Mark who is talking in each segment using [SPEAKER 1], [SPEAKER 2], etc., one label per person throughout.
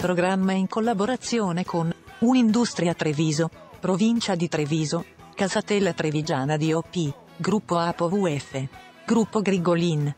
[SPEAKER 1] programma in collaborazione con Unindustria Treviso, Provincia di Treviso, Casatella Trevigiana DOP, Gruppo APOVF, Gruppo Grigolin.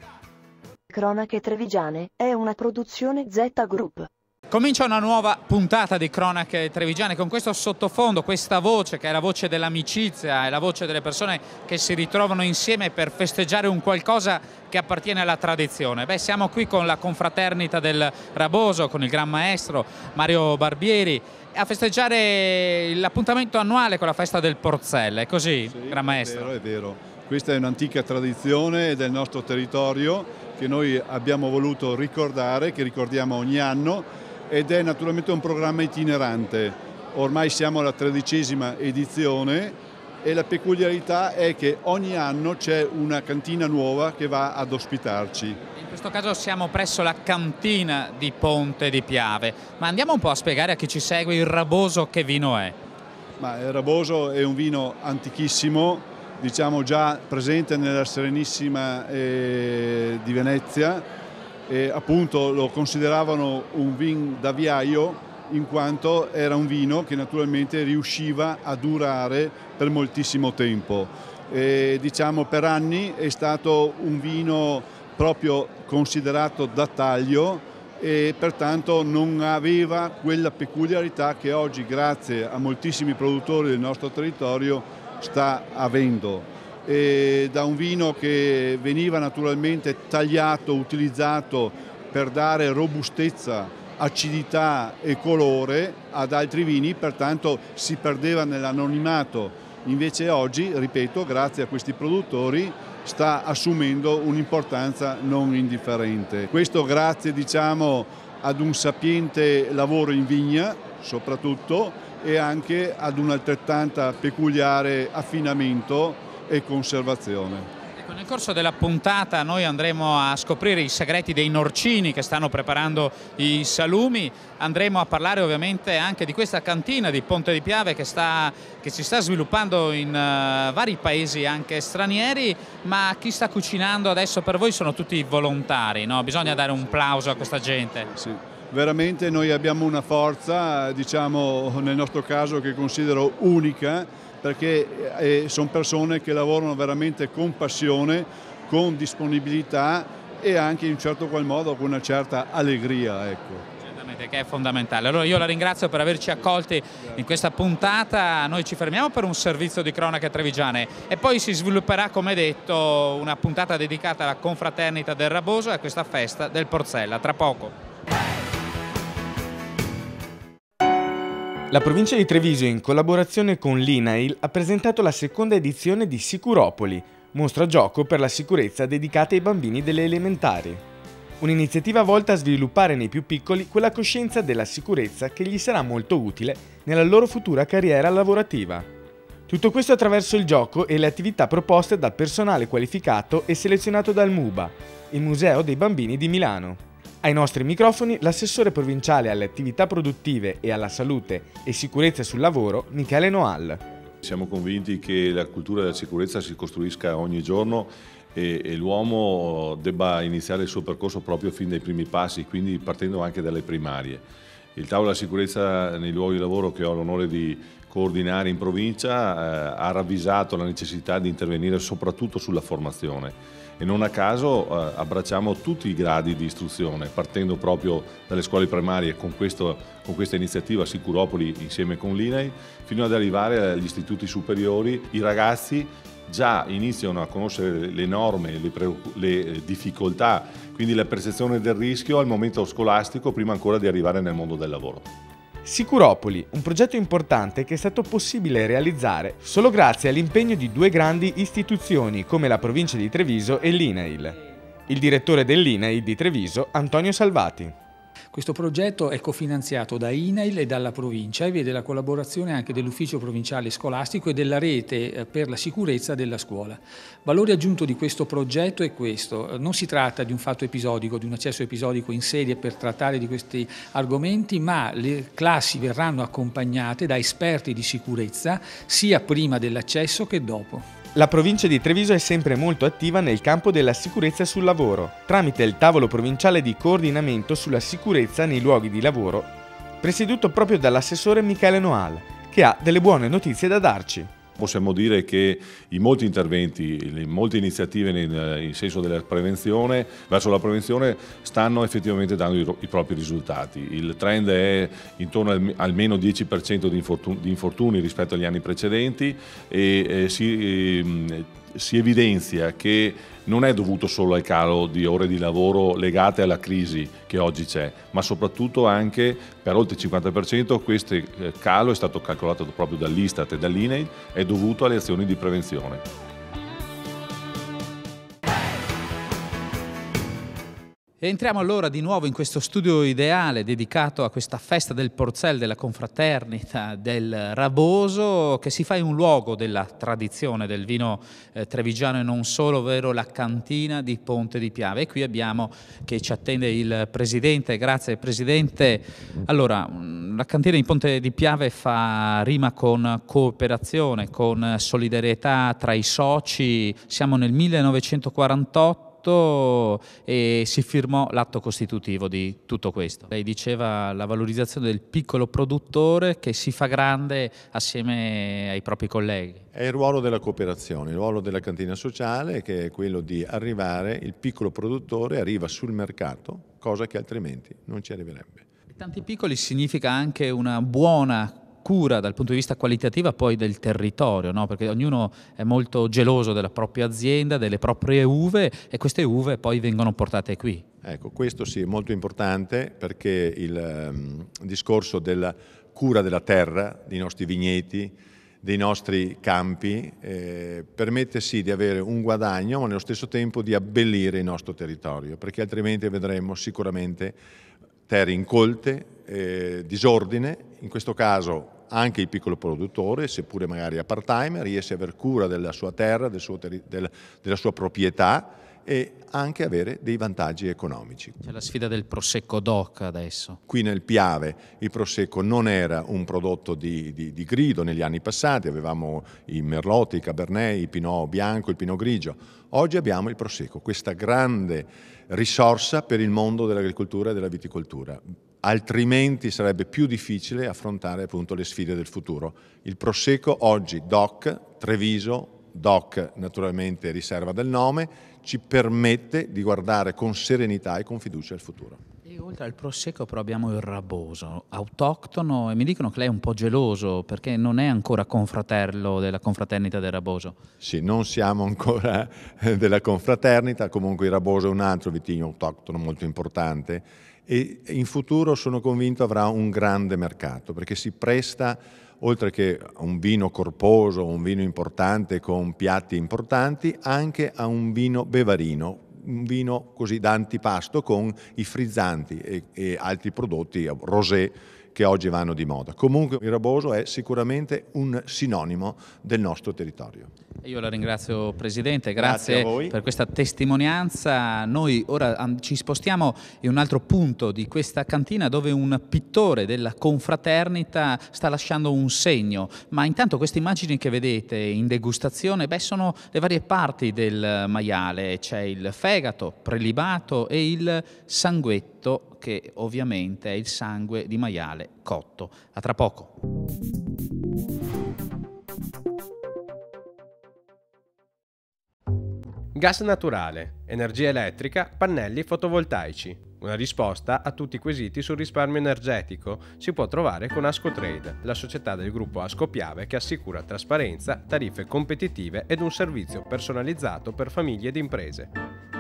[SPEAKER 2] Cronache Trevigiane è una produzione Z Group.
[SPEAKER 3] Comincia una nuova puntata di Cronache Trevigiane con questo sottofondo, questa voce che è la voce dell'amicizia, è la voce delle persone che si ritrovano insieme per festeggiare un qualcosa che appartiene alla tradizione. Siamo qui con la confraternita del Raboso, con il Gran Maestro Mario Barbieri, a festeggiare l'appuntamento annuale con la festa del Porzella, è così, sì, Gran Maestro?
[SPEAKER 4] È vero. Questa è un'antica tradizione del nostro territorio che noi abbiamo voluto ricordare, che ricordiamo ogni anno, ed è naturalmente un programma itinerante. Ormai siamo alla 13ª edizione e la peculiarità è che ogni anno c'è una cantina nuova che va ad ospitarci.
[SPEAKER 3] In questo caso siamo presso la cantina di Ponte di Piave, ma andiamo un po' a spiegare a chi ci segue il Raboso che vino è.
[SPEAKER 4] Ma il Raboso è un vino antichissimo, diciamo già presente nella Serenissima di Venezia. Appunto lo consideravano un vin d'aviaio in quanto era un vino che naturalmente riusciva a durare per moltissimo tempo. Diciamo per anni è stato un vino proprio considerato da taglio e pertanto non aveva quella peculiarità che oggi, grazie a moltissimi produttori del nostro territorio, sta avendo. Da un vino che veniva naturalmente tagliato, utilizzato per dare robustezza, acidità e colore ad altri vini, pertanto si perdeva nell'anonimato. Invece oggi, ripeto, grazie a questi produttori sta assumendo un'importanza non indifferente. Questo grazie, diciamo, ad un sapiente lavoro in vigna soprattutto e anche ad un altrettanta peculiare affinamento e conservazione.
[SPEAKER 3] Ecco, nel corso della puntata noi andremo a scoprire i segreti dei norcini che stanno preparando i salumi, andremo a parlare ovviamente anche di questa cantina di Ponte di Piave che si sta sviluppando in vari paesi anche stranieri, ma chi sta cucinando adesso per voi sono tutti volontari, no? Bisogna dare un plauso a questa gente.
[SPEAKER 4] Sì. Veramente noi abbiamo una forza, diciamo nel nostro caso, che considero unica, perché sono persone che lavorano veramente con passione, con disponibilità e anche in un certo qual modo con una certa allegria. Ecco.
[SPEAKER 3] Certamente, che è fondamentale. Allora io la ringrazio per averci accolti in questa puntata, noi ci fermiamo per un servizio di cronache trevigiane e poi si svilupperà, come detto, una puntata dedicata alla confraternita del Raboso e a questa festa del Porzella, tra poco.
[SPEAKER 5] La provincia di Treviso, in collaborazione con l'INAIL, ha presentato la seconda edizione di Sicuropoli, mostra gioco per la sicurezza dedicata ai bambini delle elementari. Un'iniziativa volta a sviluppare nei più piccoli quella coscienza della sicurezza che gli sarà molto utile nella loro futura carriera lavorativa. Tutto questo attraverso il gioco e le attività proposte dal personale qualificato e selezionato dal MUBA, il Museo dei Bambini di Milano. Ai nostri microfoni l'assessore provinciale alle attività produttive e alla salute e sicurezza sul lavoro, Michele Noal.
[SPEAKER 6] Siamo convinti che la cultura della sicurezza si costruisca ogni giorno e l'uomo debba iniziare il suo percorso proprio fin dai primi passi, quindi partendo anche dalle primarie. Il tavolo della sicurezza nei luoghi di lavoro che ho l'onore di coordinare in provincia ha ravvisato la necessità di intervenire soprattutto sulla formazione. E non a caso abbracciamo tutti i gradi di istruzione, partendo proprio dalle scuole primarie con questa iniziativa Sicuropoli insieme con l'INAIL, fino ad arrivare agli istituti superiori. I ragazzi già iniziano a conoscere le norme, le difficoltà, quindi la percezione del rischio al momento scolastico prima ancora di arrivare nel mondo del lavoro.
[SPEAKER 5] Sicuropoli, un progetto importante che è stato possibile realizzare solo grazie all'impegno di due grandi istituzioni come la provincia di Treviso e l'INAIL. Il direttore dell'INAIL di Treviso, Antonio Salvati.
[SPEAKER 7] Questo progetto è cofinanziato da INAIL e dalla provincia e vede la collaborazione anche dell'ufficio provinciale scolastico e della rete per la sicurezza della scuola. Valore aggiunto di questo progetto è questo: non si tratta di un fatto episodico, di un accesso episodico in sede per trattare di questi argomenti, ma le classi verranno accompagnate da esperti di sicurezza sia prima dell'accesso che dopo.
[SPEAKER 5] La provincia di Treviso è sempre molto attiva nel campo della sicurezza sul lavoro, tramite il tavolo provinciale di coordinamento sulla sicurezza nei luoghi di lavoro presieduto proprio dall'assessore Michele Noal, che ha delle buone notizie da darci.
[SPEAKER 6] Possiamo dire che i molti interventi, le molte iniziative in senso della prevenzione, verso la prevenzione, stanno effettivamente dando i propri risultati. Il trend è intorno al meno 10% di infortuni rispetto agli anni precedenti e si evidenzia che non è dovuto solo al calo di ore di lavoro legate alla crisi che oggi c'è, ma soprattutto anche per oltre il 50% questo calo è stato calcolato proprio dall'Istat e dall'INAIL, è dovuto alle azioni di prevenzione.
[SPEAKER 3] E entriamo allora di nuovo in questo studio ideale dedicato a questa festa del Porcel, della confraternita del Raboso, che si fa in un luogo della tradizione del vino trevigiano e non solo, ovvero la cantina di Ponte di Piave. E qui abbiamo che ci attende il Presidente. Grazie Presidente. Allora, la cantina di Ponte di Piave rima con cooperazione, con solidarietà tra i soci. Siamo nel 1948. E si firmò l'atto costitutivo di tutto questo. Lei diceva la valorizzazione del piccolo produttore che si fa grande assieme ai propri colleghi.
[SPEAKER 8] È il ruolo della cooperazione, il ruolo della cantina sociale, che è quello di arrivare, il piccolo produttore arriva sul mercato, cosa che altrimenti non ci arriverebbe.
[SPEAKER 3] Tanti piccoli significa anche una buona cura dal punto di vista qualitativo poi del territorio, no? Perché ognuno è molto geloso della propria azienda, delle proprie uve, e queste uve poi vengono portate qui.
[SPEAKER 8] Ecco, questo sì è molto importante, perché il discorso della cura della terra, dei nostri vigneti, dei nostri campi, permette sì di avere un guadagno, ma nello stesso tempo di abbellire il nostro territorio, perché altrimenti vedremo sicuramente terre incolte, disordine. In questo caso anche il piccolo produttore, seppure magari a part-time, riesce a aver cura della sua terra, della sua proprietà, e anche avere dei vantaggi economici.
[SPEAKER 3] C'è la sfida del Prosecco DOC adesso.
[SPEAKER 8] Qui nel Piave il Prosecco non era un prodotto di grido negli anni passati, avevamo i Merlot, i Cabernet, il Pinot bianco, il Pinot grigio. Oggi abbiamo il Prosecco, questa grande risorsa per il mondo dell'agricoltura e della viticoltura. Altrimenti sarebbe più difficile affrontare appunto le sfide del futuro. Il Prosecco oggi DOC, Treviso, DOC naturalmente riserva del nome, ci permette di guardare con serenità e con fiducia al futuro.
[SPEAKER 3] E oltre al Prosecco però abbiamo il Raboso, autoctono, e mi dicono che lei è un po' geloso perché non è ancora confratello della confraternita del Raboso.
[SPEAKER 8] Sì, non siamo ancora della confraternita, comunque il Raboso è un altro vitigno autoctono molto importante e in futuro sono convinto avrà un grande mercato, perché si presta, oltre che a un vino corposo, un vino importante con piatti importanti, anche a un vino bevarino, un vino così da antipasto con i frizzanti e altri prodotti, rosé, che oggi vanno di moda. Comunque il Raboso è sicuramente un sinonimo del nostro territorio.
[SPEAKER 3] Io la ringrazio Presidente, grazie
[SPEAKER 8] a voi
[SPEAKER 3] per questa testimonianza. Noi ora ci spostiamo in un altro punto di questa cantina dove un pittore della confraternita sta lasciando un segno, ma intanto queste immagini che vedete in degustazione sono le varie parti del maiale, c'è il fegato, prelibato e il sanguetto, che ovviamente è il sangue di maiale cotto. A tra poco.
[SPEAKER 9] Gas naturale, energia elettrica, pannelli fotovoltaici. Una risposta a tutti i quesiti sul risparmio energetico si può trovare con Ascotrade, la società del gruppo Asco Piave che assicura trasparenza, tariffe competitive ed un servizio personalizzato per famiglie ed imprese.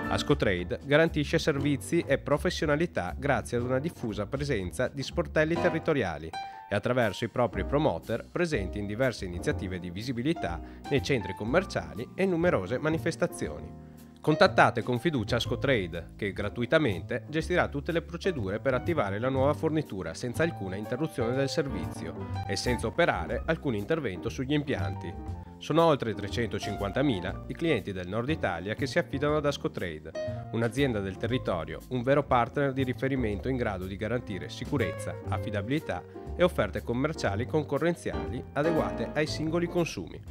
[SPEAKER 9] Ascotrade garantisce servizi e professionalità grazie ad una diffusa presenza di sportelli territoriali e attraverso i propri promoter presenti in diverse iniziative di visibilità nei centri commerciali e in numerose manifestazioni. Contattate con fiducia Ascotrade, che gratuitamente gestirà tutte le procedure per attivare la nuova fornitura senza alcuna interruzione del servizio e senza operare alcun intervento sugli impianti. Sono oltre 350.000 i clienti del Nord Italia che si affidano ad Ascotrade, un'azienda del territorio, un vero partner di riferimento in grado di garantire sicurezza, affidabilità e offerte commerciali concorrenziali adeguate ai singoli consumi.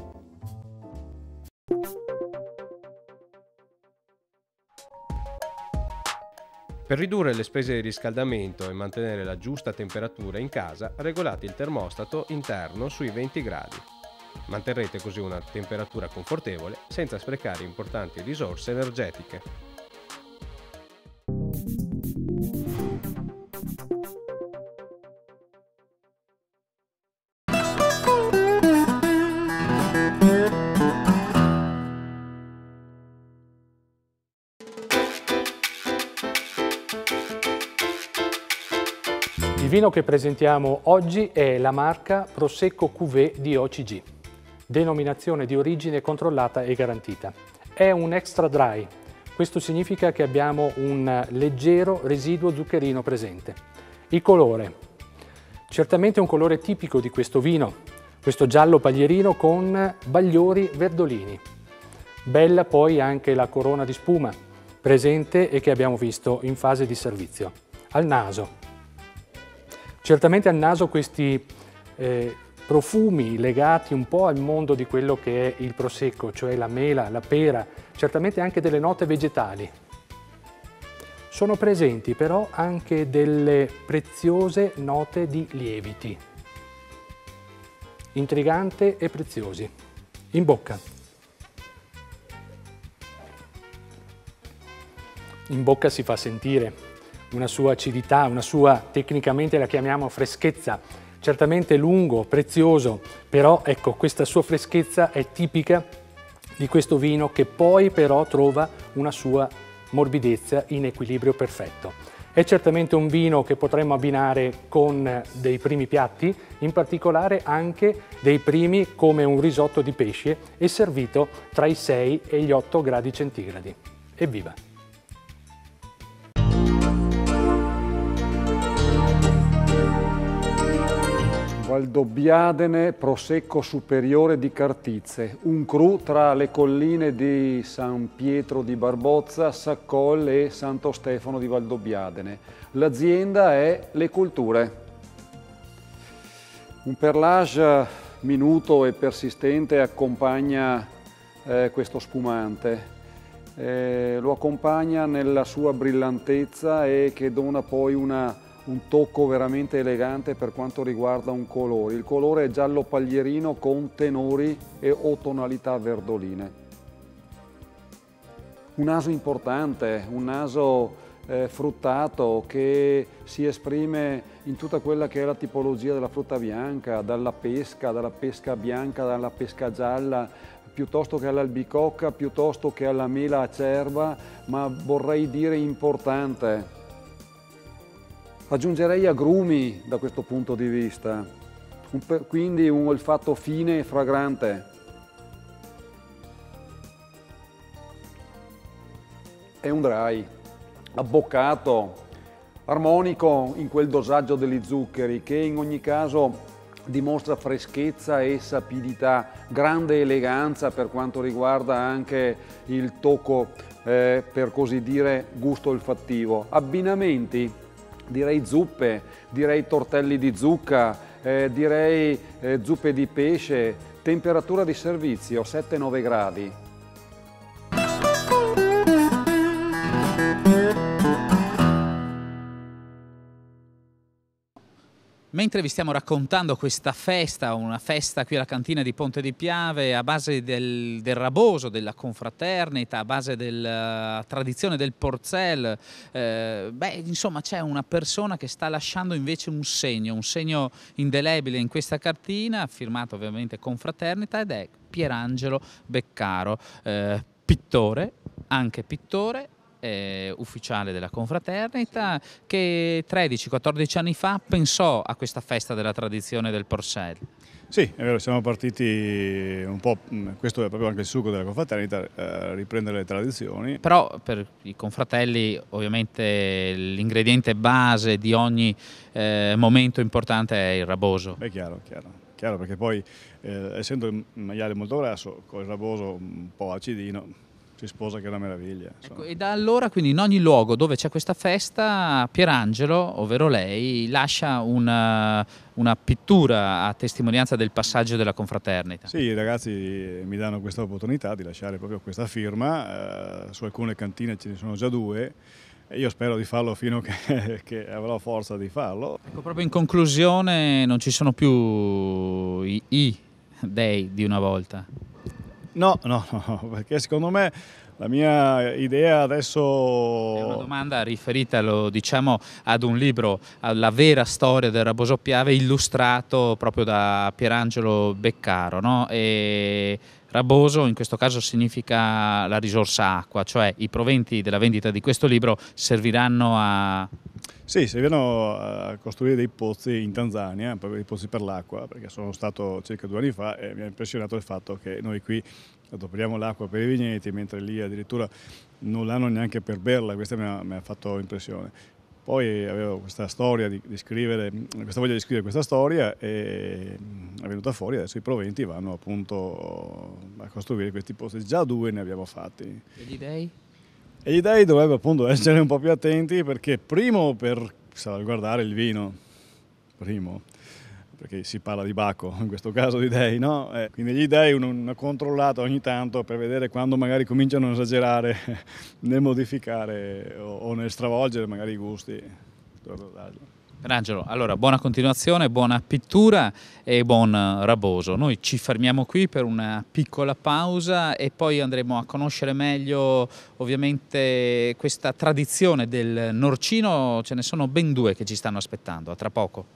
[SPEAKER 9] Per ridurre le spese di riscaldamento e mantenere la giusta temperatura in casa, regolate il termostato interno sui 20 gradi. Manterrete così una temperatura confortevole senza sprecare importanti risorse energetiche.
[SPEAKER 7] Il vino che presentiamo oggi è la marca Prosecco Cuvée di OCG, denominazione di origine controllata e garantita. È un extra dry, questo significa che abbiamo un leggero residuo zuccherino presente. Il colore, certamente un colore tipico di questo vino, questo giallo paglierino con bagliori verdolini. Bella poi anche la corona di spuma presente e che abbiamo visto in fase di servizio. Al naso. Certamente al naso questi profumi legati un po' al mondo di quello che è il prosecco, cioè la mela, la pera, certamente anche delle note vegetali. Sono presenti però anche delle preziose note di lieviti, intrigante e preziosi. In bocca. In bocca si fa sentire una sua acidità, una sua, tecnicamente la chiamiamo freschezza, certamente lungo, prezioso, però ecco, questa sua freschezza è tipica di questo vino che poi però trova una sua morbidezza in equilibrio perfetto. È certamente un vino che potremmo abbinare con dei primi piatti, in particolare anche dei primi come un risotto di pesce e servito tra i 6 e gli 8 gradi centigradi. Evviva!
[SPEAKER 10] Valdobbiadene Prosecco Superiore di Cartizze, un cru tra le colline di San Pietro di Barbozza, Saccol e Santo Stefano di Valdobbiadene. L'azienda è Le Culture. Un perlage minuto e persistente accompagna questo spumante. Lo accompagna nella sua brillantezza e che dona poi un tocco veramente elegante per quanto riguarda un colore. Il colore è giallo paglierino con tenori o tonalità verdoline. Un naso importante, un naso fruttato che si esprime in tutta quella che è la tipologia della frutta bianca, dalla pesca bianca, dalla pesca gialla, piuttosto che all'albicocca, piuttosto che alla mela acerba, ma vorrei dire importante. Aggiungerei agrumi da questo punto di vista, quindi un olfatto fine e fragrante. È un dry, abboccato, armonico in quel dosaggio degli zuccheri che in ogni caso dimostra freschezza e sapidità, grande eleganza per quanto riguarda anche il tocco, per così dire, gusto olfattivo. Abbinamenti? Direi zuppe, direi tortelli di zucca, direi zuppe di pesce, temperatura di servizio 7-9 gradi.
[SPEAKER 3] Mentre vi stiamo raccontando questa festa, una festa qui alla cantina di Ponte di Piave a base del raboso, della confraternita, a base della tradizione del Porcel, insomma c'è una persona che sta lasciando invece un segno indelebile in questa cartina, firmato ovviamente Confraternita, ed è Pierangelo Beccaro, pittore, anche pittore, ufficiale della confraternita, che 13-14 anni fa pensò a questa festa della tradizione del Porcel.
[SPEAKER 4] Sì, è vero, siamo partiti un po', questo è proprio anche il succo della confraternita, riprendere le tradizioni.
[SPEAKER 3] Però per i confratelli ovviamente l'ingrediente base di ogni momento importante è il raboso.
[SPEAKER 4] Beh, chiaro, perché poi essendo il maiale molto grasso, con il raboso un po' acidino, si sposa, che è una meraviglia.
[SPEAKER 3] Ecco, e da allora quindi in ogni luogo dove c'è questa festa Pierangelo, ovvero lei, lascia una pittura a testimonianza del passaggio della confraternita.
[SPEAKER 4] Sì, i ragazzi mi danno questa opportunità di lasciare proprio questa firma, su alcune cantine ce ne sono già 2, Io spero di farlo fino a che avrò forza di farlo.
[SPEAKER 3] Ecco, proprio in conclusione, non ci sono più i dei di una volta.
[SPEAKER 4] No, perché secondo me la mia idea adesso...
[SPEAKER 3] È una domanda riferita, lo diciamo, ad un libro, alla vera storia del Raboso Piave, illustrato proprio da Pierangelo Beccaro, no? E Raboso in questo caso significa la risorsa acqua, cioè i proventi della vendita di questo libro serviranno a...
[SPEAKER 4] Sì, serviranno a costruire dei pozzi in Tanzania, proprio dei pozzi per l'acqua, perché sono stato circa 2 anni fa e mi ha impressionato il fatto che noi qui adoperiamo l'acqua per i vigneti, mentre lì addirittura non l'hanno neanche per berla. Questo mi ha fatto impressione. Poi avevo questa storia questa voglia di scrivere questa storia e è venuta fuori, adesso i proventi vanno appunto a costruire questi pozzi. Già 2 ne abbiamo fatti.
[SPEAKER 3] E gli dei?
[SPEAKER 4] E gli dei dovrebbero appunto essere un po' più attenti, perché primo per salvaguardare il vino, perché si parla di Bacco, in questo caso di dei, no? Quindi gli dei una controllata ogni tanto per vedere quando magari cominciano a esagerare nel modificare o nel stravolgere magari i gusti.
[SPEAKER 3] Pierangelo, allora buona continuazione, buona pittura e buon Raboso. Noi ci fermiamo qui per una piccola pausa e poi andremo a conoscere meglio ovviamente questa tradizione del Norcino. Ce ne sono ben 2 che ci stanno aspettando, a tra poco.